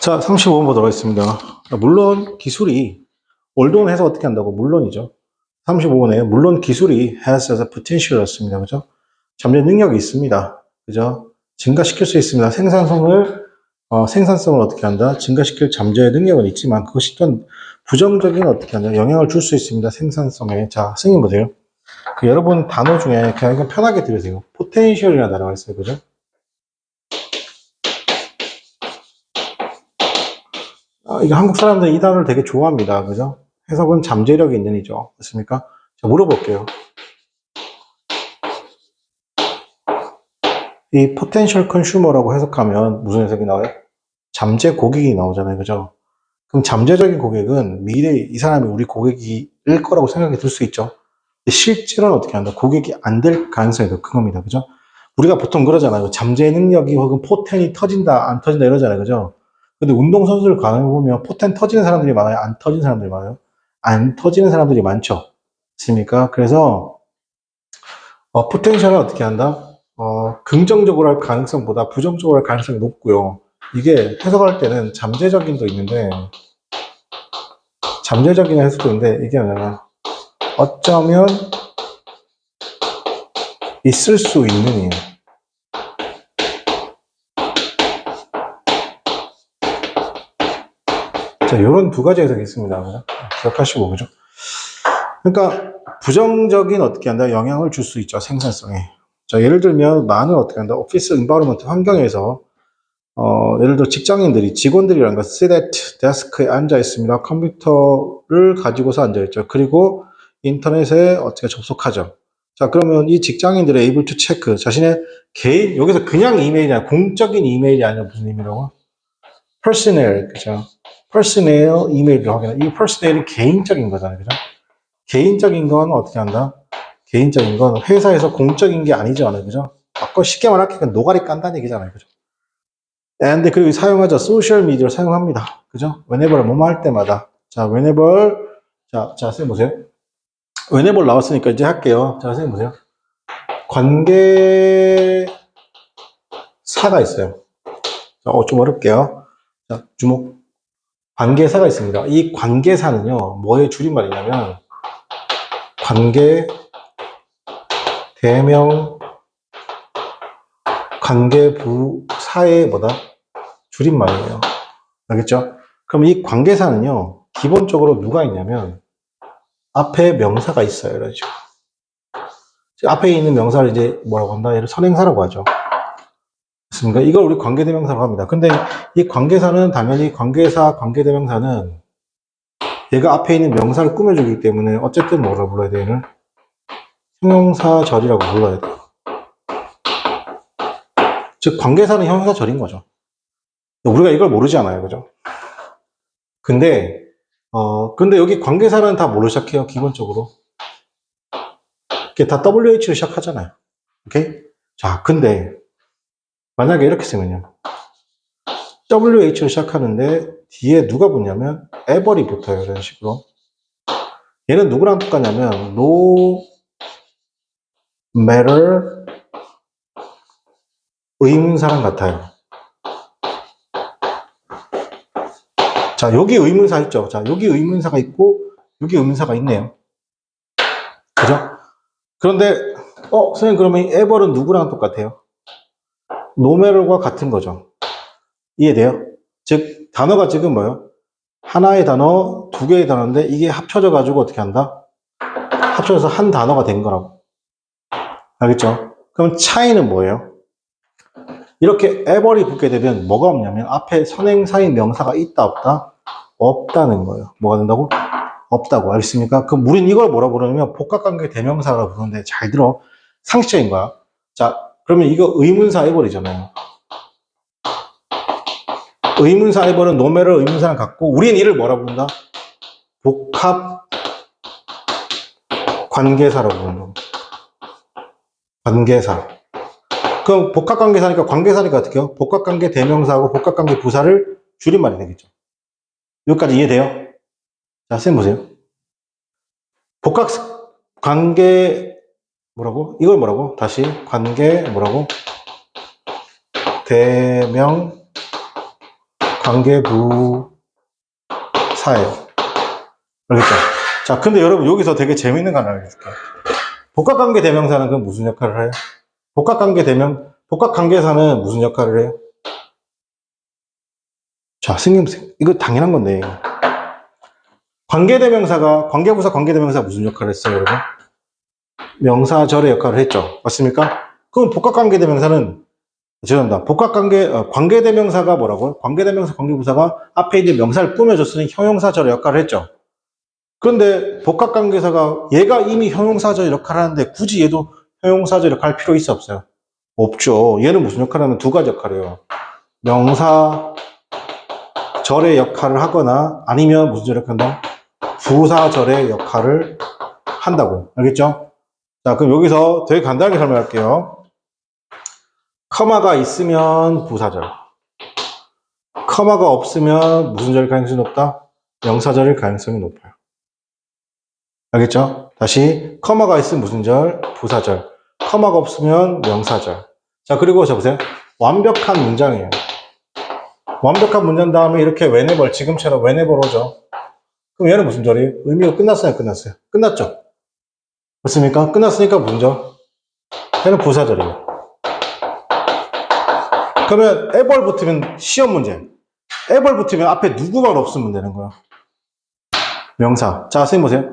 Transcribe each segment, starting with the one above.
자, 35번 보도록 하겠습니다. 물론 기술이 올드온 해서 어떻게 한다고? 물론이죠. 35번에 물론 기술이 has as a potential이었습니다. 그죠? 잠재 능력이 있습니다. 그죠? 증가시킬 수 있습니다. 생산성을 어떻게 한다? 증가시킬 잠재의 능력은 있지만 그것이 또 부정적인 어떻게 한다? 영향을 줄 수 있습니다. 생산성에. 자, 승인 보세요. 여러분 단어 중에 그냥 편하게 들으세요. 포텐셜이라는 단어가 있어요. 그죠? 이게 한국 사람들이 이 단어를 되게 좋아합니다. 그죠? 해석은 잠재력이 있는 이죠. 맞습니까? 자, 물어볼게요. 이 potential consumer라고 해석하면 무슨 해석이 나와요? 잠재 고객이 나오잖아요. 그죠? 그럼 잠재적인 고객은 미래에 이 사람이 우리 고객일 거라고 생각이 들 수 있죠. 근데 실제로는 어떻게 한다? 고객이 안 될 가능성이 더 큰 겁니다. 그죠? 우리가 보통 그러잖아요. 잠재 능력이 혹은 포텐이 터진다, 안 터진다 이러잖아요. 그죠? 근데 운동선수를 가보면 포텐 터지는 사람들이 많아요? 안 터지는 사람들이 많아요? 안 터지는 사람들이 많죠. 맞습니까? 그래서 포텐셜은 어떻게 한다? 긍정적으로 할 가능성보다 부정적으로 할 가능성이 높고요. 이게 해석할 때는 잠재적인도 있는데 잠재적인 해석도 있는데 이게 뭐냐면 어쩌면 있을 수 있는 이유. 자, 이런 두 가지 해석이 있습니다. 그죠? 기억하시고 그죠? 그러니까 부정적인 어떻게 한다? 영향을 줄 수 있죠. 생산성에. 자, 예를 들면 많은 어떻게 한다? 오피스 인바이러먼트 환경에서 예를 들어 직장인들이 직원들이라는 거 sit at 데스크에 앉아 있습니다. 컴퓨터를 가지고서 앉아 있죠. 그리고 인터넷에 어떻게 접속하죠. 자, 그러면 이 직장인들의 able to check 자신의 개인 여기서 그냥 이메일이 아니라 공적인 이메일이 아니라 무슨 이메일이라고? personnel 그죠? personnel 이메일을 확인해. 이 personnel이 개인적인 거잖아요. 그죠? 개인적인 건 어떻게 한다? 개인적인 건 회사에서 공적인 게 아니잖아요. 그죠? 아까 쉽게 말할게 노가리 깐다는 얘기잖아요. 그죠? and 그리고 사용하죠. 소셜 미디어를 사용합니다. 그죠? whenever 뭐뭐 할 때마다. 자, whenever 자, 선생님 보세요. whenever 나왔으니까 이제 할게요. 자, 선생님 보세요. 관계사가 있어요. 자, 좀 어렵게요. 자, 주목. 관계사가 있습니다. 이 관계사는요, 뭐의 줄임말이냐면, 관계, 대명, 관계부사의 뭐다? 줄임말이에요. 알겠죠? 그럼 이 관계사는요, 기본적으로 누가 있냐면, 앞에 명사가 있어요. 이런 식으로. 앞에 있는 명사를 이제 뭐라고 한다? 얘를 선행사라고 하죠. 맞습니까? 이걸 우리 관계대명사라고 합니다. 근데 이 관계사는 당연히 관계사, 관계대명사는 얘가 앞에 있는 명사를 꾸며주기 때문에 어쨌든 뭐라고 불러야 돼? 얘를 형용사절이라고 불러야 돼요. 즉 관계사는 형용사절인 거죠. 우리가 이걸 모르지 않아요. 그죠? 근데 여기 관계사는 다 뭘로 시작해요? 기본적으로. 이게 다 WH로 시작하잖아요. 오케이? 자, 근데 만약에 이렇게 쓰면요. WH로 시작하는데 뒤에 누가 붙냐면 ever이 붙어요. 이런 식으로. 얘는 누구랑 똑같냐면 no matter 의문사랑 같아요. 자, 여기 의문사 있죠. 자, 여기 의문사가 있고 여기 의문사가 있네요. 그죠? 그런데 선생님 그러면 ever은 누구랑 똑같아요? no matter과 같은 거죠. 이해돼요? 즉 단어가 지금 뭐예요? 하나의 단어, 두 개의 단어인데 이게 합쳐져 가지고 어떻게 한다? 합쳐져서 한 단어가 된 거라고. 알겠죠? 그럼 차이는 뭐예요? 이렇게 ever이 붙게 되면 뭐가 없냐면 앞에 선행사인 명사가 있다 없다? 없다는 거예요. 뭐가 된다고? 없다고. 알겠습니까? 그럼 우린 이걸 뭐라 부르냐면 복합관계 대명사라고 부르는데 잘 들어. 상식적인 거야. 자, 그러면 이거 의문사 ever이잖아요. 의문사 ever은 노매를 의문사랑 같고 우린 이를 뭐라 부른다? 복합 관계사라고 부르는 겁니다. 관계사. 그럼 복합관계사니까 관계사니까 어떻게 해요? 복합관계 대명사하고 복합관계 부사를 줄임말이 되겠죠. 여기까지 이해돼요? 자, 쌤 보세요. 복합관계 뭐라고? 이걸 뭐라고? 다시 관계 뭐라고? 대명사 관계부사예요. 알겠죠? 자, 근데 여러분 여기서 되게 재밌는 거 하나 알려줄게요. 복합관계대명사는 그럼 무슨 역할을 해요? 복합관계사는 무슨 역할을 해요? 자, 선생님, 이거 당연한 건데. 관계부사 관계대명사가 무슨 역할을 했어요, 여러분? 명사절의 역할을 했죠. 맞습니까? 그럼 복합관계대명사는, 죄송합니다. 관계대명사가 뭐라고요? 관계대명사, 관계부사가 앞에 있는 명사를 꾸며줬으니 형용사절의 역할을 했죠. 그런데 복합관계사가 얘가 이미 형용사절 역할을 하는데 굳이 얘도 형용사절 역할 할 필요 있어 없어요? 없죠. 얘는 무슨 역할을 하면 두 가지 역할을 해요. 명사절의 역할을 하거나 아니면 무슨 절의 역할을 한다? 부사절의 역할을 한다고. 알겠죠? 자, 그럼 여기서 되게 간단하게 설명할게요. 커마가 있으면 부사절. 커마가 없으면 무슨 절일 가능성이 높다? 명사절일 가능성이 높아요. 알겠죠? 다시 커마가 있으면 무슨 절? 부사절. 커마가 없으면 명사절. 자, 그리고 자 보세요. 완벽한 문장이에요. 완벽한 문장 다음에 이렇게 whenever, 지금처럼 whenever 오죠. 그럼 얘는 무슨 절이에요? 의미가 끝났어요, 끝났어요? 끝났죠? 맞습니까? 끝났으니까 무슨 절? 얘는 부사절이에요. 그러면 에벌 붙으면 시험 문제. 에벌 붙으면 앞에 누구만 없으면 되는 거야. 명사. 자, 선생님 보세요.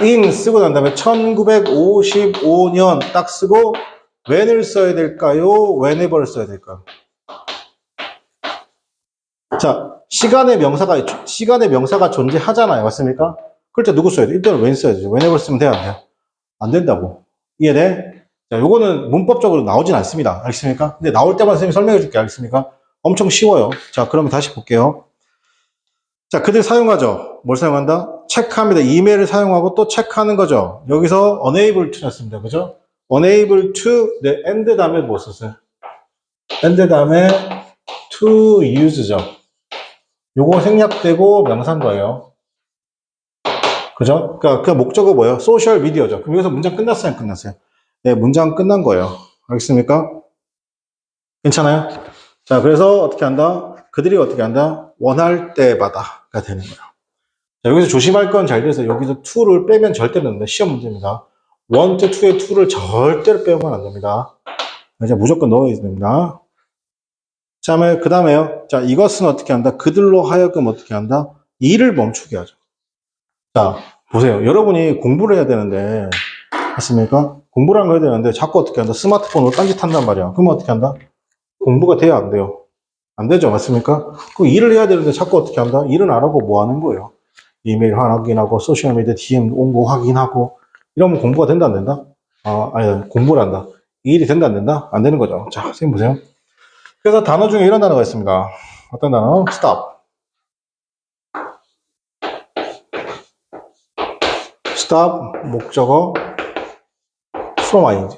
in 쓰고 난 다음에 1955년 딱 쓰고 when을 써야 될까요? whenever를 써야 될까요? 자, 시간의 명사가 존재하잖아요. 맞습니까? 그럴 때 누구 써야 돼? 일단은 when 써야죠. whenever 쓰면 돼야 돼요? 안 된다고. 이해돼? 자, 요거는 문법적으로 나오진 않습니다. 알겠습니까? 근데 나올 때만 선생님이 설명해 줄게. 알겠습니까? 엄청 쉬워요. 자, 그러면 다시 볼게요. 자, 그들 사용하죠. 뭘 사용한다? 체크합니다. 이메일을 사용하고 또 체크하는 거죠. 여기서 unable to 였습니다. 그죠? unable to, 네, and 다음에 뭐 썼어요? and 다음에 to use죠. 요거 생략되고 명사인 거예요. 그죠? 그러니까 그 목적어 뭐예요? 소셜 미디어죠. 그럼 여기서 문장 끝났어요? 안 끝났어요? 네, 문장 끝난 거예요. 알겠습니까? 괜찮아요? 자, 그래서 어떻게 한다? 그들이 어떻게 한다? 원할 때마다가 되는 거예요. 자, 여기서 조심할 건 잘 돼서 여기서 to를 빼면 절대로 안 됩니다. 시험 문제입니다. want to의 to를 절대로 빼면 안 됩니다. 이제 무조건 넣어야 됩니다. 자, 그 다음에요. 자, 이것은 어떻게 한다? 그들로 하여금 어떻게 한다? 일을 멈추게 하죠. 자, 보세요. 여러분이 공부를 해야 되는데, 맞습니까? 공부를 한 거 해야 되는데, 자꾸 어떻게 한다? 스마트폰으로 딴짓 한단 말이야. 그러면 어떻게 한다? 공부가 돼야 안 돼요? 안 되죠. 맞습니까? 그 일을 해야 되는데, 자꾸 어떻게 한다? 일은 안 하고 뭐 하는 거예요? 이메일 확인하고, 소셜미디어 DM 온 거 확인하고, 이러면 공부가 된다, 안 된다? 아니, 공부를 한다. 이 일이 된다, 안 된다? 안 되는 거죠. 자, 선생님 보세요. 그래서 단어 중에 이런 단어가 있습니다. 어떤 단어? stop. stop, 목적어, from ing.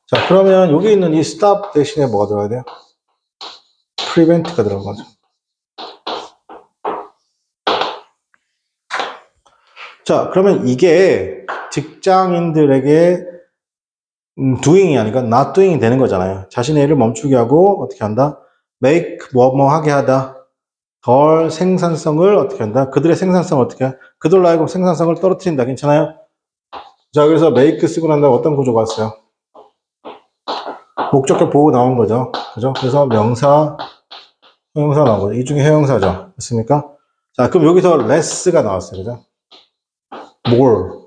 자, 그러면 여기 있는 이 stop 대신에 뭐가 들어가야 돼요? prevent가 들어간 거죠. 자, 그러면 이게 직장인들에게 doing이 아니라 not doing이 되는 거잖아요. 자신의 일을 멈추게 하고 어떻게 한다? make 뭐 하게 하다. 덜 생산성을 어떻게 한다? 그들의 생산성을 어떻게 한다? 그들로 하여금 생산성을 떨어뜨린다. 괜찮아요? 자, 그래서 make 쓰고 난 다음에 어떤 구조가 왔어요? 목적격 보고 나온 거죠. 그죠? 그래서 명사, 형용사 나온 거죠. 이 중에 형용사죠. 맞습니까? 자, 그럼 여기서 less가 나왔어요. 그죠? more.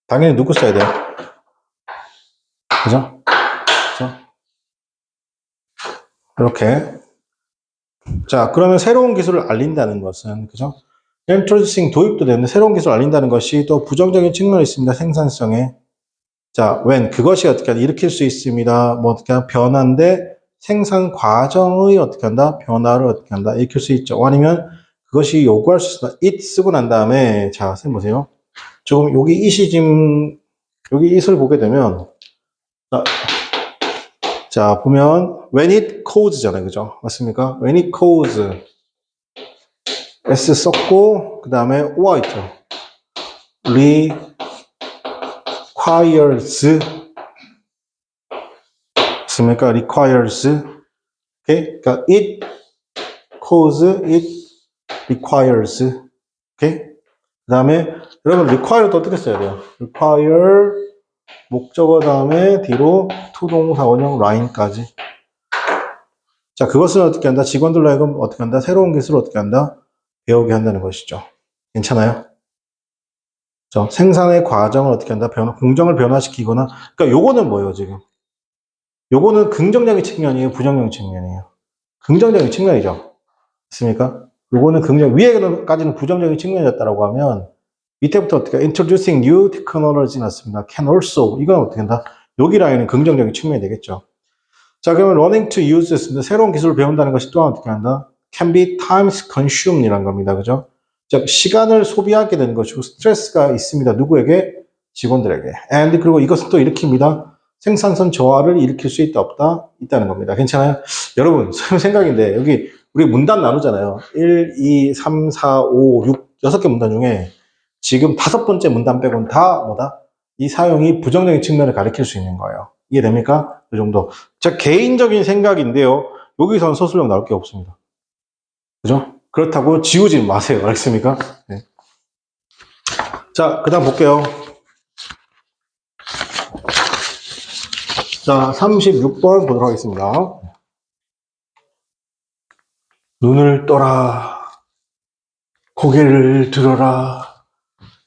당연히 누구 써야 돼요? 그죠? 그죠? 이렇게. 자, 그러면 새로운 기술을 알린다는 것은, 그죠? introducing 도입도 되는데 새로운 기술을 알린다는 것이 또 부정적인 측면이 있습니다. 생산성에. 자, when 그것이 어떻게 한다? 일으킬 수 있습니다. 뭐 어떻게 한다? 변화인데 생산 과정의 어떻게 한다? 변화를 어떻게 한다? 일으킬 수 있죠. 아니면 그것이 요구할 수 있다. it 쓰고 난 다음에 자, 선생님 보세요. 조금 여기 it이 지금 여기 it을 보게 되면 자, 보면 when it caus잖아요. 그죠? 맞습니까? when it cause s 썼고 그 다음에 오가 있죠. requires 맞습니까? requires. 오케이? 그러니까 it cause, it requires. 오케이? 그 다음에 여러분 require도 어떻게 써야 돼요? require 목적어 다음에 뒤로 투동사 원형 line까지. 자, 그것은 어떻게 한다? 직원들로 하여금 어떻게 한다? 새로운 기술을 어떻게 한다? 배우게 한다는 것이죠. 괜찮아요? 생산의 과정을 어떻게 한다? 공정을 변화시키거나. 그러니까 요거는 뭐예요, 지금? 요거는 긍정적인 측면이에요, 부정적인 측면이에요? 긍정적인 측면이죠. 맞습니까? 요거는 위에까지는 부정적인 측면이었다라고 하면 밑에부터 어떻게 introducing new technology 났습니다. can also 이건 어떻게 한다? 여기 라인은 긍정적인 측면이 되겠죠. 자, 그러면 learning to use 였습니다. 새로운 기술을 배운다는 것이 또한 어떻게 한다? can be time consumed 이란 겁니다. 그죠? 즉, 시간을 소비하게 되는 것이고 스트레스가 있습니다. 누구에게? 직원들에게. and 그리고 이것은 또 일으킵니다. 생산성 저하를 일으킬 수 있다 없다? 있다는 겁니다. 괜찮아요? 여러분, 생각인데 여기 우리 문단 나누잖아요. 1, 2, 3, 4, 5, 6, 6개 문단 중에 지금 5번째 문단 빼고는 다 뭐다? 이 사용이 부정적인 측면을 가리킬 수 있는 거예요. 이해됩니까? 그 정도. 제 개인적인 생각인데요. 여기서는 서술형 나올 게 없습니다. 그죠? 그렇다고 지우지 마세요. 알겠습니까? 네. 자, 그 다음 볼게요. 자, 36번 보도록 하겠습니다. 눈을 떠라. 고개를 들어라.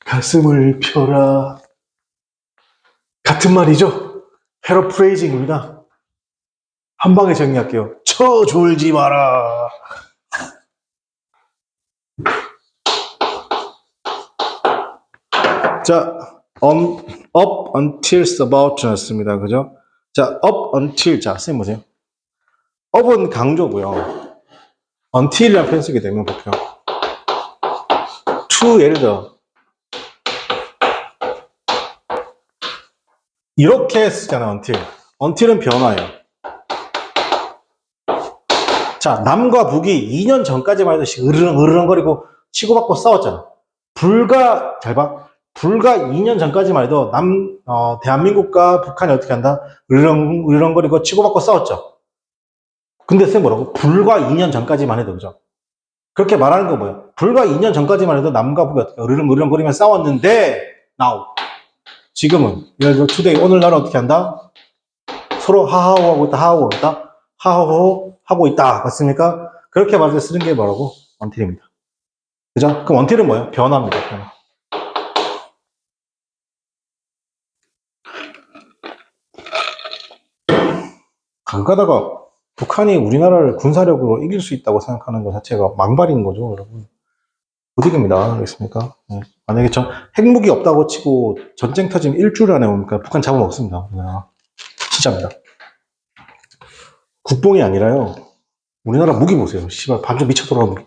가슴을 펴라. 같은 말이죠? 패러프레이징입니다. 한 방에 정리할게요. 졸지 마라. 자, up until about 였습니다. 그죠? 자, up until. 자, 선생님 보세요. up은 강조고요. until이라는 표현 쓰게 되면 볼게요. to 예를 들어 이렇게 쓰잖아. until은 변화예요. 자, 남과 북이 2년 전까지만 해도 으르렁거리고 치고받고 싸웠잖아. 잘 봐. 불과 2년 전까지만 해도 대한민국과 북한이 어떻게 한다? 으르렁거리고 치고받고 싸웠죠. 근데 쌤 뭐라고? 불과 2년 전까지만 해도, 그죠? 그렇게 말하는 거 뭐야? 불과 2년 전까지만 해도 남과 북이 어떻게 으르렁거리며 싸웠는데, now. 지금은, 예를 들어, today, 오늘날은 어떻게 한다? 서로 하하호하고 있다, 하하호하고 있다, 하하호 하고 있다. 맞습니까? 그렇게 말할 때 쓰는 게 뭐라고? 원틸입니다. 그죠? 그럼 원틸은 뭐예요? 변화입니다, 변화. 가다가 북한이 우리나라를 군사력으로 이길 수 있다고 생각하는 것 자체가 망발인 거죠, 여러분. 못 이깁니다. 알겠습니까? 네. 만약에 핵무기 없다고 치고 전쟁 터지면 일주일 안에 옵니까? 북한 잡아먹습니다. 진짜입니다. 국뽕이 아니라요. 우리나라 무기 보세요. 씨발, 반전 미쳐 돌아오는 무기.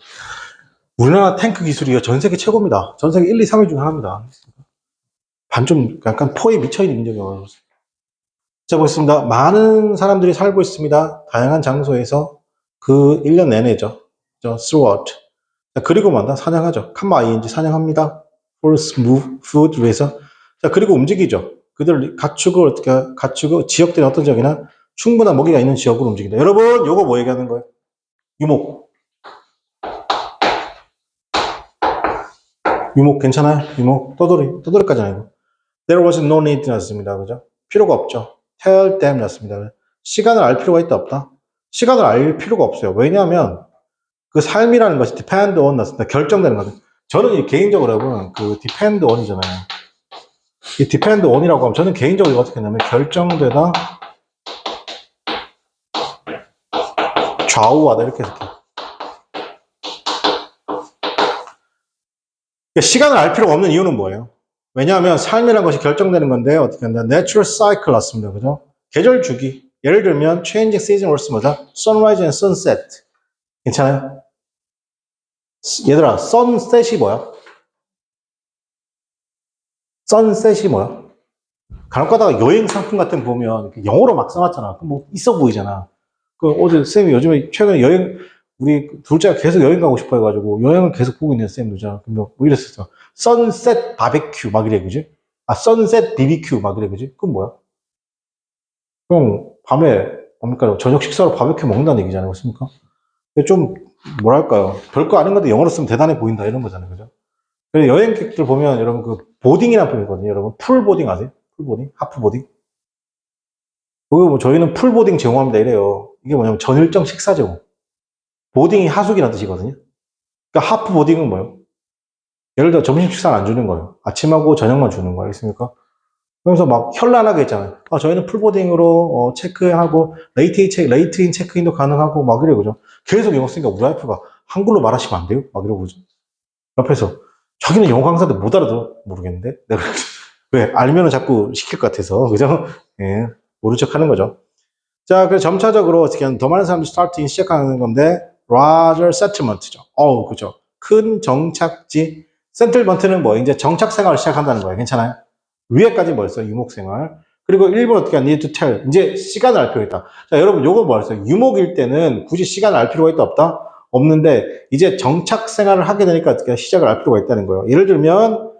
우리나라 탱크 기술이 전 세계 최고입니다. 전 세계 1, 2, 3위 중에 하나입니다. 반좀 약간 포에 미쳐있는 인정이에요. 자, 보겠습니다. 많은 사람들이 살고 있습니다. 다양한 장소에서 그 1년 내내죠. throughout. 자, 그리고 만다 사냥하죠. 컴마 ing 사냥합니다. for smooth food 위해서. 자, 그리고 움직이죠. 그들 갖추고 지역들이 어떤 지역이나 충분한 먹이가 있는 지역으로 움직인다. 여러분, 요거 뭐 얘기하는 거예요? 유목. 유목 괜찮아요? 유목. 떠돌이까지 아니고. There was no need 였습니다. 그죠? 필요가 없죠. Tell them 였습니다. 시간을 알 필요가 있다 없다? 시간을 알 필요가 없어요. 왜냐하면 그 삶이라는 것이 depend on 였습니다. 결정되는 거죠. 저는 개인적으로 여러분 그 depend on이잖아요. 이 depend on이라고 하면 저는 개인적으로 어떻게 했냐면 결정되다 좌우하다 이렇게 해석해요. 시간을 알 필요가 없는 이유는 뭐예요? 왜냐하면 삶이라는 것이 결정되는 건데 어떻게 한다? Natural cycle 났습니다. 그죠? 계절 주기. 예를 들면 changing season words 뭐다? Sunrise and sunset. 괜찮아요? 얘들아, sunset이 뭐야? sunset이 뭐야? 간혹 가다가 여행 상품 같은 거 보면 영어로 막 써놨잖아. 뭐 있어 보이잖아. 어제 쌤이 요즘에 최근에 우리 둘째가 계속 여행 가고 싶어 해가지고 여행을 계속 보고 있는 쌤 누자. 뭐 이랬었어. 선셋 바베큐 막 이래 그지? 선셋 BBQ 막 이래 그지? 그건 뭐야? 그럼 밤에 뭡니까? 저녁 식사로 바베큐 먹는다는 얘기잖아요. 그렇습니까? 좀, 뭐랄까요. 별거 아닌 건데 영어로 쓰면 대단해 보인다. 이런 거잖아요. 그죠? 그래서 여행객들 보면 여러분 그 보딩이라는 표현이거든요. 여러분 풀보딩 아세요? 풀보딩? 하프보딩? 그거 뭐 저희는 풀보딩 제공합니다. 이래요. 이게 뭐냐면 전일정 식사 제공. 보딩이 하숙이라는 뜻이거든요. 그러니까 하프보딩은 뭐예요? 예를 들어 점심 식사를 안 주는 거예요. 아침하고 저녁만 주는 거예요. 알겠습니까? 그러면서 막 현란하게 했잖아요. 저희는 풀보딩으로 체크하고 레이트인 체크인도 가능하고 막 이래요. 그죠? 계속 영어 쓰니까 우리 와이프가 한글로 말하시면 안 돼요? 막 이러고 그죠? 옆에서 자기는 영어 강사인데 못 알아들어 모르겠는데 내가 왜 알면은 자꾸 시킬 것 같아서 그죠? 예, 모른 척 하는 거죠. 자, 그래서 점차적으로 어떻게 하면 더 많은 사람들이 스타트인 시작하는 건데 larger settlement죠. 그죠? 큰 정착지. 세틀먼트는 뭐 이제 정착 생활을 시작한다는 거예요. 괜찮아요? 위에까지 뭐였어요? 유목생활. 그리고 일본 어떻게 하냐? need to tell. 이제 시간을 알 필요가 있다. 자, 여러분 요거 뭐였어요? 유목일 때는 굳이 시간을 알 필요가 있다 없다? 없는데 이제 정착 생활을 하게 되니까 어떻게 시작을 알 필요가 있다는 거예요. 예를 들면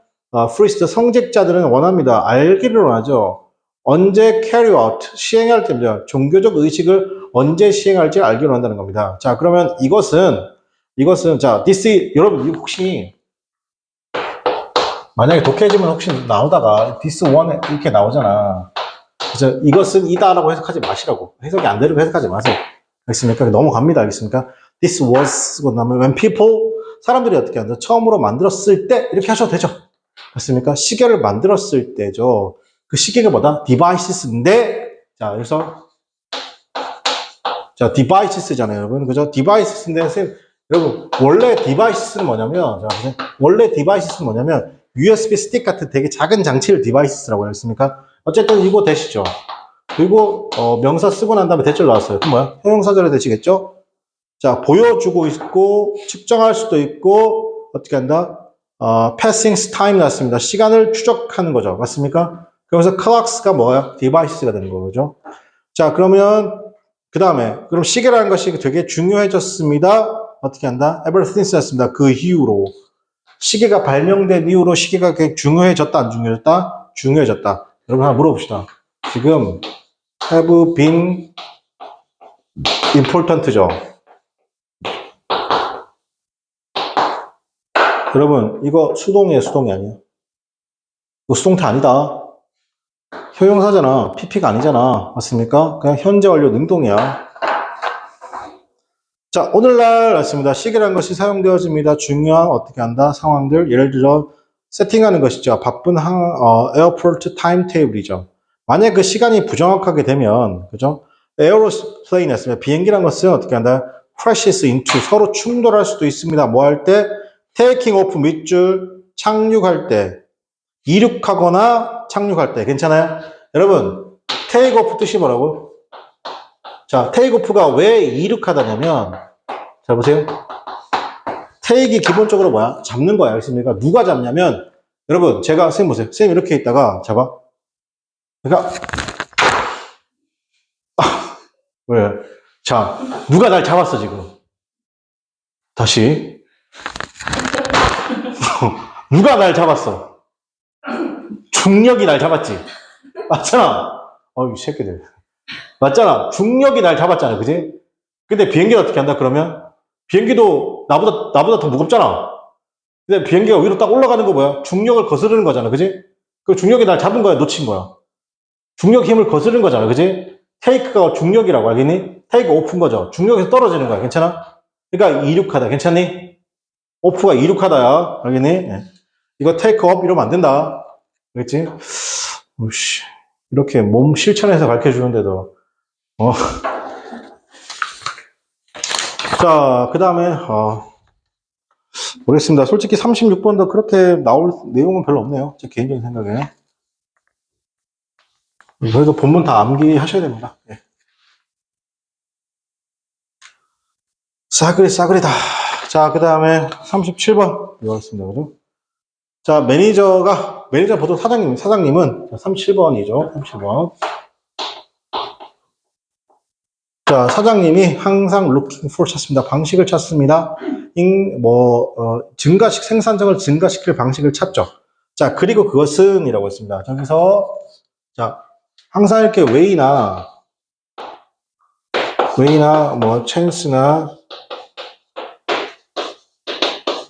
프리스트 성직자들은 원합니다. 알기를 원하죠. 언제 carry out 시행할 때입니다. 종교적 의식을 언제 시행할지 알기를 원한다는 겁니다. 자, 그러면 이것은 자, this 여러분 혹시 만약에 독해지면 혹시 나오다가 this one 이렇게 나오잖아. 그래서 이것은 이다라고 해석하지 마시라고. 해석이 안 되려고 해석하지 마세요. 알겠습니까? 넘어갑니다. 알겠습니까? This was, 그다음에 when people, 사람들이 어떻게 한다? 처음으로 만들었을 때 이렇게 하셔도 되죠. 맞습니까? 시계를 만들었을 때죠. 그 시계가 뭐다? devices인데, 자, 여기서, 자, devices잖아요, 여러분. 그죠? devices인데, 선생님, 여러분, 원래 devices는 뭐냐면, 자, 원래 devices는 뭐냐면, USB 스틱 같은 되게 작은 장치를 devices라고 했습니까? 어쨌든 이거 되시죠. 그리고, 명사 쓰고 난 다음에 대절 나왔어요. 그럼 뭐야? 형용사절에 되시겠죠? 자, 보여주고 있고, 측정할 수도 있고, 어떻게 한다? passing time 나왔습니다. 시간을 추적하는 거죠. 맞습니까? 그러면서 clocks가 뭐야? devices가 되는 거죠. 자, 그러면, 그 다음에, 그럼 시계라는 것이 되게 중요해졌습니다. 어떻게 한다? ever since 였습니다. 그 이후로. 시계가 발명된 이후로 시계가 되게 중요해졌다, 안 중요해졌다? 중요해졌다. 여러분 하나 물어봅시다. 지금, have been important죠. 여러분, 이거 수동이에요, 수동이 아니에요? 이거 수동태 아니다. 효용사잖아. PP가 아니잖아. 맞습니까? 그냥 현재 완료 능동이야. 자, 오늘날 맞습니다. 시계라는 것이 사용되어집니다. 중요한 어떻게 한다? 상황들. 예를 들어 세팅하는 것이죠. 바쁜 에어포트 타임테이블이죠. 만약 그 시간이 부정확하게 되면, 그죠? 에어로플레인 했습니다. 비행기라는 것은 어떻게 한다? crashes into 서로 충돌할 수도 있습니다. 뭐 할 때? taking off 밑줄 착륙할 때, 이륙하거나 착륙할 때 괜찮아요? 여러분, take off 뜻이 뭐라고? 자, take off가 왜 이륙하다냐면, 자 보세요. take이 기본적으로 뭐야? 잡는 거야. 알겠습니까? 누가 잡냐면, 여러분, 제가 선생님 보세요. 선생님 이렇게 있다가 잡아. 그러니까 왜? 자, 누가 날 잡았어 지금? 다시. 누가 날 잡았어? 중력이 날 잡았지. 맞잖아. 이 새끼들. 맞잖아. 중력이 날 잡았잖아. 그지? 근데 비행기는 어떻게 한다, 그러면? 비행기도 나보다 더 무겁잖아. 근데 비행기가 위로 딱 올라가는 거 뭐야? 중력을 거스르는 거잖아. 그지? 그 중력이 날 잡은 거야, 놓친 거야. 중력 힘을 거스르는 거잖아. 그지? 테이크가 중력이라고 알겠니? 테이크 오프인 거죠. 중력에서 떨어지는 거야. 괜찮아? 그러니까 이륙하다. 괜찮니? 오프가 이륙하다야. 알겠니? 네. 이거 테이크 업 이러면 안 된다. 알겠지? 오씨. 이렇게 몸 실천해서 가르쳐 주는데도, 자, 그 다음에, 모르겠습니다. 솔직히 36번도 그렇게 나올 내용은 별로 없네요. 제 개인적인 생각에. 그래도 본문 다 암기하셔야 됩니다. 네. 싸그리다. 자, 그 다음에 37번. 이거였습니다. 그죠? 자, 매니저 보통 사장님은 37번이죠. 37번. 자, 사장님이 항상 looking for 찾습니다. 방식을 찾습니다. 생산성을 증가시킬 방식을 찾죠. 자, 그리고 그것은 이라고 했습니다. 저기서, 자, 항상 이렇게 way나 way나 뭐 chance나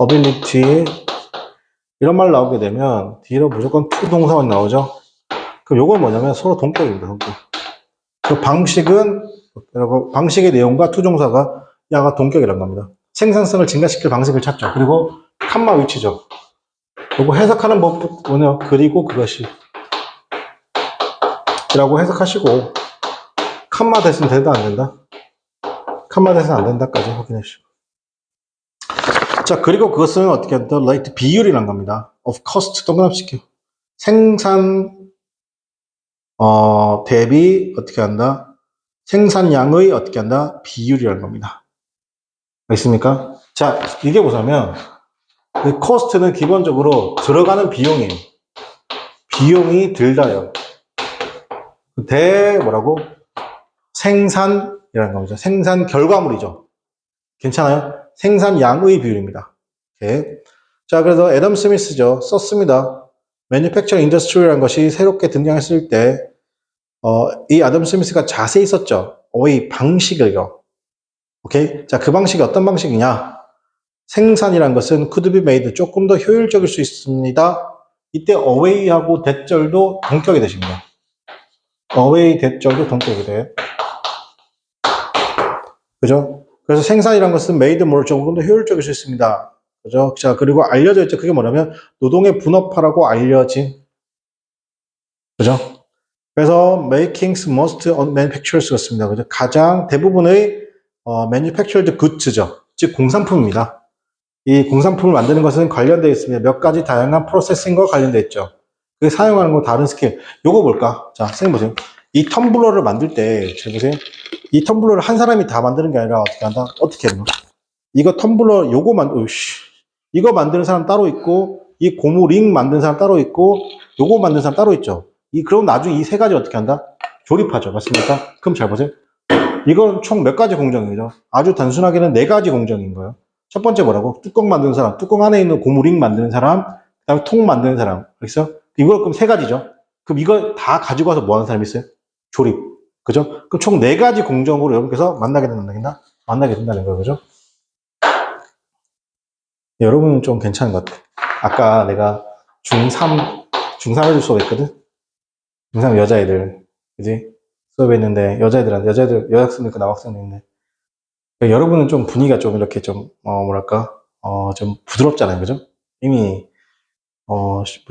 ability 이런 말 나오게 되면 뒤로 무조건 to 동사만 나오죠. 그럼 요건 뭐냐면 서로 동격입니다. 동격. 그 방식의 내용과 to 동사가 야가 동격이란 겁니다. 생산성을 증가시킬 방식을 찾죠. 그리고 칸마 위치죠. 요거 해석하는 법 뭐냐 그리고 그것이 라고 해석하시고 칸마 대신 된다 안 된다? 칸마 대신 안 된다까지 확인해 주시고 자 그리고 그것은 어떻게 한다? 라이트 비율이란 겁니다. of cost 동그라미시켜 생산 대비 어떻게 한다? 생산량의 어떻게 한다? 비율이라는 겁니다. 알겠습니까? 자 이게 보자면 그 코스트는 기본적으로 들어가는 비용이에요. 비용이 들다요. 뭐라고? 생산이라는 겁니다. 생산 결과물이죠. 괜찮아요? 생산량의 비율입니다. 오케이. 자, 그래서 애덤 스미스죠. 썼습니다. Manufacturing Industry라는 것이 새롭게 등장했을 때, 이 애덤 스미스가 자세히 썼죠. 의 방식을요. 오케이. 자, 그 방식이 어떤 방식이냐? 생산이란 것은 could be made 조금 더 효율적일 수 있습니다. 이때 away하고 대절도 동격이 되십니다. away 대절도 동격이 돼. 그죠? 그래서 생산이란 것은 made more 조금 더 효율적일 수 있습니다. 그죠? 자, 그리고 알려져 있죠. 그게 뭐냐면 노동의 분업화라고 알려진. 그죠? 그래서 makings most manufacturers 같습니다. 그죠? 가장 대부분의 manufactured goods죠. 즉 공산품입니다. 이 공산품을 만드는 것은 관련되어 있습니다. 몇 가지 다양한 프로세싱과 관련되어 있죠. 그 사용하는 거 다른 스킬. 요거 볼까? 자, 선생님 보세요. 이 텀블러를 만들 때, 잘 보세요. 이 텀블러를 한 사람이 다 만드는 게 아니라 어떻게 한다? 어떻게 하는 거? 이거 텀블러 이거 만드는 사람 따로 있고, 이 고무 링 만드는 사람 따로 있고, 요거 만드는 사람 따로 있죠. 그럼 나중에 이 세 가지 어떻게 한다? 조립하죠. 맞습니까? 그럼 잘 보세요. 이건 총 몇 가지 공정이죠? 아주 단순하게는 네 가지 공정인 거예요. 첫 번째 뭐라고? 뚜껑 만드는 사람, 뚜껑 안에 있는 고무링 만드는 사람, 그 다음에 통 만드는 사람. 알겠어? 이걸 그럼 세 가지죠. 그럼 이걸 다 가지고 와서 뭐 하는 사람이 있어요? 조립. 그죠? 그럼 총 네 가지 공정으로 여러분께서 만나게 된다? 만나게 된다는 거예요. 그죠? 네, 여러분은 좀 괜찮은 것 같아요. 아까 내가 중3 애들 수업했거든? 중3 여자애들. 그지? 수업했는데, 여학생도 있고 남학생도 있는데, 여러분은 좀 분위기가 좀 이렇게 좀, 뭐랄까, 좀 부드럽잖아요. 그죠? 이미,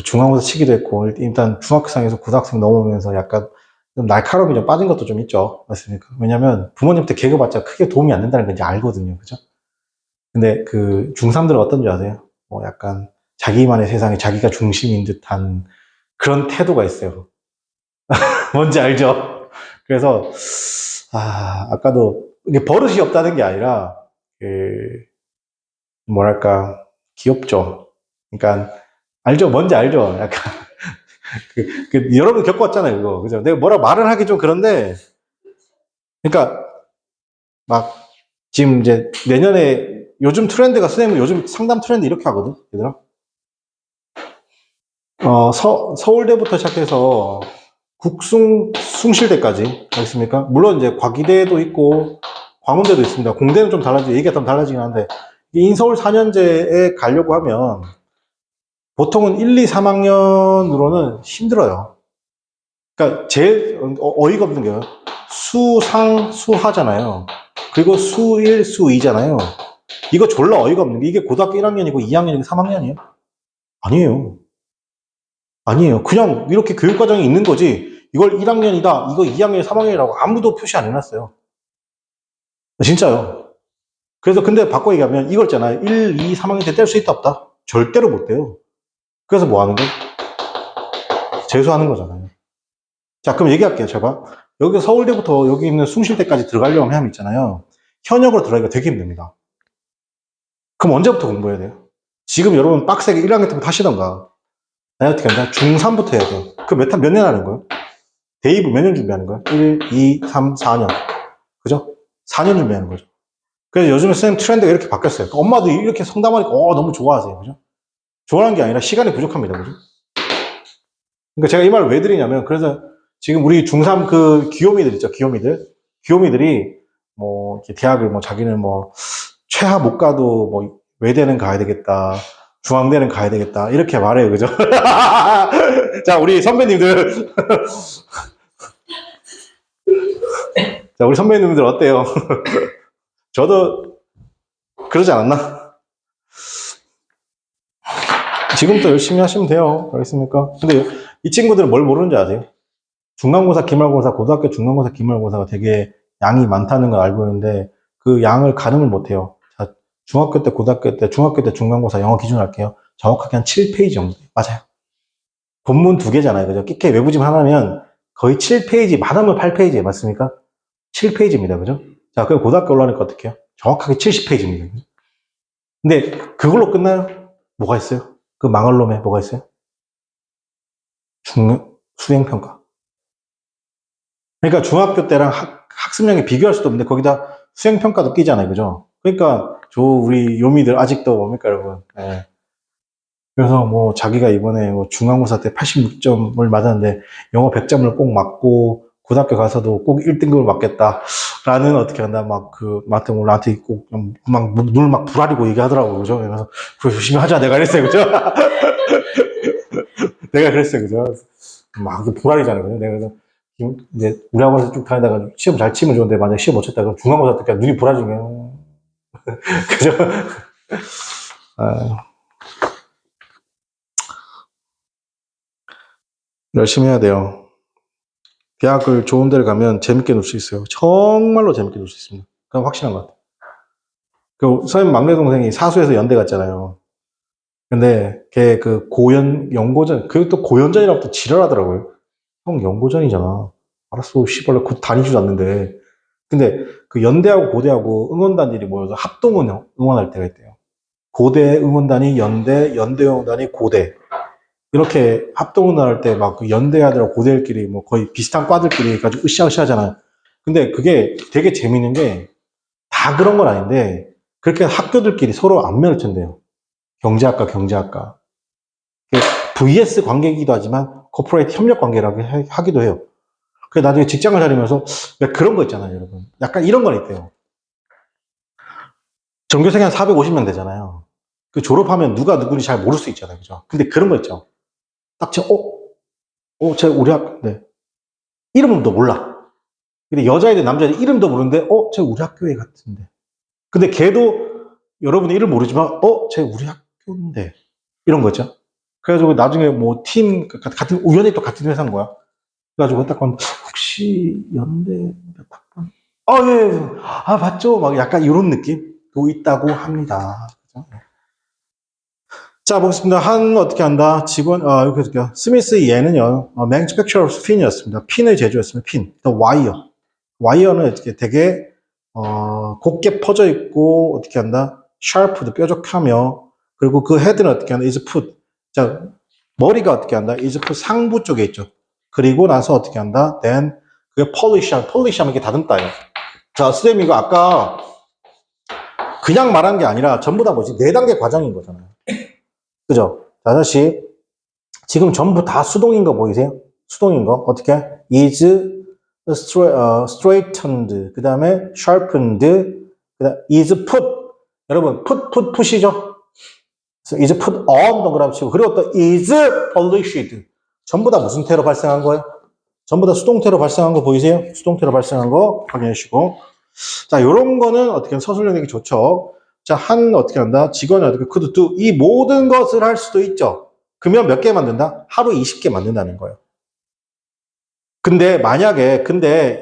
중간고사 치기도 했고, 일단 중학생에서 고등학생 넘어오면서 약간 좀 날카로움이 좀 빠진 것도 좀 있죠. 맞습니까? 왜냐면 부모님한테 개그봤자 크게 도움이 안 된다는 건 이제 알거든요. 그죠? 근데 그 중3들은 어떤지 아세요? 약간 자기만의 세상에 자기가 중심인 듯한 그런 태도가 있어요. 뭔지 알죠? 그래서, 아까도 이게 버릇이 없다는 게 아니라, 뭐랄까, 귀엽죠. 그러니까, 알죠? 뭔지 알죠? 약간, 여러분 겪어왔잖아요, 그거. 그죠? 내가 뭐라 말을 하기 좀 그런데, 그러니까, 막, 지금 이제 내년에 요즘 트렌드가, 선생님 요즘 상담 트렌드 이렇게 하거든, 얘들아. 서울대부터 시작해서 숭실대까지, 알겠습니까? 물론 이제 과기대도 있고, 광운대도 있습니다. 공대는 좀 얘기가 좀 달라지긴 한데, 인서울 4년제에 가려고 하면, 보통은 1, 2, 3학년으로는 힘들어요. 그러니까 제일 어이가 없는 게요. 수상, 수하잖아요. 그리고 수1, 수2잖아요. 이거 졸라 어이가 없는 게 이게 고등학교 1학년이고 2학년이고 3학년이에요? 아니에요. 아니에요. 그냥 이렇게 교육과정이 있는 거지. 이걸 1학년이다, 이거 2학년, 3학년이라고 아무도 표시 안 해놨어요. 진짜요. 그래서 근데 바꿔 얘기하면 이걸 있잖아요. 1, 2, 3학년 때 뗄 수 있다 없다? 절대로 못 돼요. 그래서 뭐 하는 거예요? 재수하는 거잖아요. 자, 그럼 얘기할게요. 제가. 여기 서울대부터 여기 있는 숭실대까지 들어가려면 하면 있잖아요. 현역으로 들어가기가 되게 힘듭니다. 그럼 언제부터 공부해야 돼요? 지금 여러분 빡세게 1학년 때부터 하시던가. 아니, 어떻게 한다? 중3부터 해야 돼요. 그럼 몇 년 하는 거예요? 대입을 몇 년 준비하는 거예요? 1, 2, 3, 4년. 그죠? 4년 준비하는 거죠. 그래서 요즘에 선생님 트렌드가 이렇게 바뀌었어요. 그러니까 엄마도 이렇게 상담하니까, 너무 좋아하세요. 그죠? 좋아하는 게 아니라 시간이 부족합니다. 그죠? 그러니까 제가 이 말을 왜 드리냐면, 그래서 지금 우리 중3 그 귀요미들 있죠, 귀요미들. 귀요미들이 뭐, 이렇게 대학을 뭐, 자기는 뭐, 최하 못 가도 뭐, 외대는 가야 되겠다. 중앙대는 가야 되겠다. 이렇게 말해요. 그죠? 자, 우리 선배님들. 자, 우리 선배님들 어때요? 저도 그러지 않았나? 지금부터 열심히 하시면 돼요. 알겠습니까? 근데 이 친구들은 뭘 모르는지 아세요? 중간고사, 기말고사, 고등학교 중간고사, 기말고사가 되게 양이 많다는 걸 알고 있는데 그 양을 가늠을 못해요. 자, 중학교 때, 고등학교 때, 중학교 때 중간고사 영어 기준 할게요. 정확하게 한 7페이지 정도. 맞아요. 본문 2개잖아요. 그죠? 끼케 외부집 하나면 거의 7페이지, 많으면 8페이지 맞습니까? 7페이지입니다. 그죠? 자, 그럼 고등학교 올라오니까 어떻게 해요? 정확하게 70페이지입니다. 근데 그걸로 끝나요? 뭐가 있어요? 그 망할 놈에 뭐가 있어요? 수행평가. 그러니까 중학교 때랑 학습량이 비교할 수도 없는데 거기다 수행평가도 끼잖아요. 그죠? 그러니까 우리 요미들 아직도 뭡니까 여러분? 네. 그래서 뭐 자기가 이번에 뭐 중간고사 때 86점을 맞았는데 영어 100점을 꼭 맞고 고등학교 가서도 꼭 1등급을 맞겠다라는 어떻게 한다 막 그 나한테 꼭막 눈을 막 부라리고 얘기하더라고. 그죠? 그래서 그거 열심히 하자 내가 그랬어요. 그죠? 내가 그랬어요. 그죠? 막 불알이잖아요. 그죠? 내가 그래서 이제 우리 학원에서 쭉 다니다가 시험 잘 치면 좋은데 만약에 시험 못 쳤다 그럼 중간고사 때 그냥 눈이 부라지면 그죠? 아, 열심히 해야 돼요. 대학을 좋은 데를 가면 재밌게 놀 수 있어요. 정말로 재밌게 놀 수 있습니다. 그건 확실한 것 같아요. 그 선생님 막내 동생이 사수에서 연대 갔잖아요. 근데 걔 그 연고전, 그것도 고연전이라고 또 지랄하더라고요. 형 연고전이잖아. 알았어, 씨발로 곧 다니지도 않는데. 근데 그 연대하고 고대하고 응원단들이 모여서 합동은 응원할 때가 있대요. 고대 응원단이 연대, 연대 응원단이 고대. 이렇게 합동을 할 때 막 그 연대하더라 고대들끼리 뭐 거의 비슷한 과들끼리 가지고 으쌰으쌰 하잖아요. 근데 그게 되게 재밌는 게 다 그런 건 아닌데 그렇게 학교들끼리 서로 안면을 튼대요. 경제학과, 경제학과. VS 관계이기도 하지만 코퍼레이트 협력 관계라고 하기도 해요. 그래서 나중에 직장을 다니면서 그런 거 있잖아요, 여러분. 약간 이런 건 있대요. 전교생이 한 450명 되잖아요. 그 졸업하면 누가 누군지 잘 모를 수 있잖아요, 그죠? 근데 그런 거 있죠. 딱 쟤 우리 학, 네. 이름도 몰라. 근데 여자애들, 남자애들 이름도 모르는데, 쟤 우리 학교에 같은데. 근데 걔도 여러분의 이름 모르지만, 쟤 우리 학교인데. 이런 거죠. 그래가지고 나중에 뭐 같은, 우연히 또 같은 회사인 거야. 그래가지고 딱 봤는데, 혹시 연대 몇 학번? 예, 예. 맞죠? 막 약간 이런 느낌도 있다고 합니다. 그죠? 자, 보겠습니다. 어떻게 한다? 직원, 이렇게 해줄게요. 스미스 얘는요, manufacturer of pin이었습니다. 핀을 제조했습니다. 핀. 또 와이어. 와이어는 이렇게 되게, 곱게 퍼져 있고, 어떻게 한다? sharp도 뾰족하며, 그리고 그 헤드는 어떻게 한다? is put. 자, 머리가 어떻게 한다? is put 상부 쪽에 있죠. 그리고 나서 어떻게 한다? then, 그게 polish 하면 이게 다듬다요. 자, 쌤 이거 아까 그냥 말한 게 아니라 전부 다 뭐지? 4단계 과정인 거잖아요. 그죠? 자, 다시. 지금 전부 다 수동인 거 보이세요? 수동인 거. 어떻게? is straightened. 그 다음에 sharpened. 그 다음 is put. 여러분, put이죠? is put on 동그라미 치고. 그리고 또 is polished. 전부 다 무슨 태로 발생한 거예요? 전부 다 수동태로 발생한 거 보이세요? 수동태로 발생한 거 확인해 주시고. 자, 요런 거는 어떻게 서술형 되기 좋죠. 자, 어떻게 한다? 직원이 어떻게 could do. 이 모든 것을 할 수도 있죠. 그러면 몇 개 만든다? 하루 20개 만든다는 거예요. 근데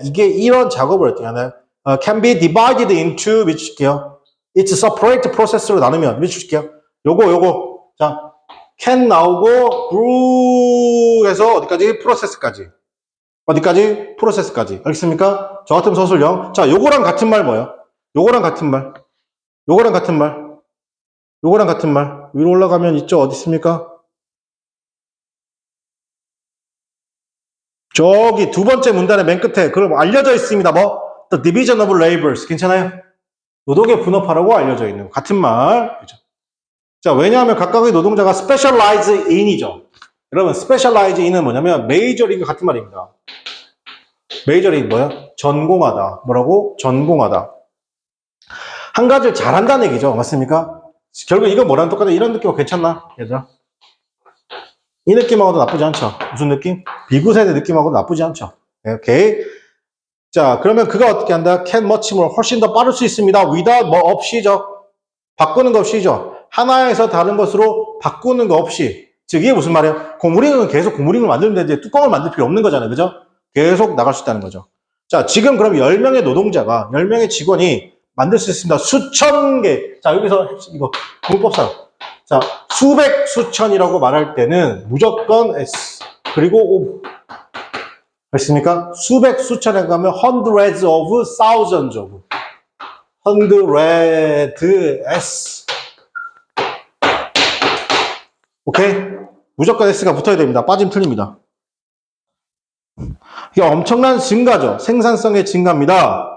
이게 이런 작업을 어떻게 하나요? can be divided into 밑줄게요. It's separate process로 나누면 밑줄게요. 요거. 자, can 나오고 brew에서 어디까지? 프로세스까지. 어디까지? 프로세스까지. 알겠습니까? 저 같은 서술형. 자, 요거랑 같은 말 뭐예요? 요거랑 같은 말. 요거랑 같은 말. 요거랑 같은 말. 위로 올라가면 있죠? 어디 있습니까? 저기 두 번째 문단의 맨 끝에 그럼 알려져 있습니다. 뭐? The division of labors. 괜찮아요? 노동의 분업화라고 알려져 있는 거. 같은 말. 그죠? 자, 왜냐하면 각각의 노동자가 specialize in이죠. 여러분, specialize in은 뭐냐면 major인 것 같은 말입니다. 메이저리 뭐야? 전공하다. 뭐라고? 전공하다. 한 가지를 잘한다는 얘기죠. 맞습니까? 결국 이거 뭐랑 똑같아? 이런 느낌 괜찮나? 얘들아? 이 느낌하고도 나쁘지 않죠. 무슨 느낌? 비구세대 느낌하고도 나쁘지 않죠. 오케이. 자, 그러면 그가 어떻게 한다? can much more. 훨씬 더 빠를 수 있습니다. without 뭐 없이죠. 바꾸는 거 없이죠. 하나에서 다른 것으로 바꾸는 거 없이. 즉, 이게 무슨 말이에요? 고무링은 계속 고무링을 만들면 되는데 뚜껑을 만들 필요 없는 거잖아요. 그죠? 계속 나갈 수 있다는 거죠. 자, 지금 그럼 10명의 노동자가, 10명의 직원이 만들 수 있습니다. 수천 개. 자, 여기서 이거 공법상. 자, 수백, 수천이라고 말할 때는 무조건 S. 그리고 O. 됐습니까? 수백, 수천에 가면 hundreds of thousands of. hundred S. 오케이? 무조건 S가 붙어야 됩니다. 빠지면 틀립니다. 이게 엄청난 증가죠. 생산성의 증가입니다.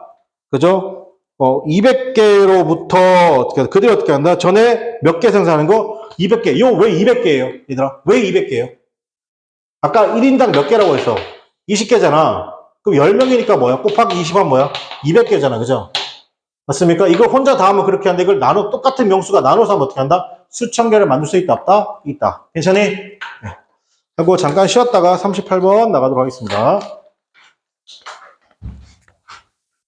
그죠? 200개로부터, 그들이 어떻게 한다? 전에 몇 개 생산하는 거? 200개. 이거 왜 200개예요? 얘들아? 왜 200개예요? 아까 1인당 몇 개라고 했어? 20개잖아. 그럼 10명이니까 뭐야? 곱하기 20하면 뭐야? 200개잖아. 그죠? 맞습니까? 이거 혼자 다 하면 그렇게 하는데 이걸 똑같은 명수가 나눠서 하면 어떻게 한다? 수천 개를 만들 수 있다, 없다? 있다. 괜찮니? 네. 하고 잠깐 쉬었다가 38번 나가도록 하겠습니다.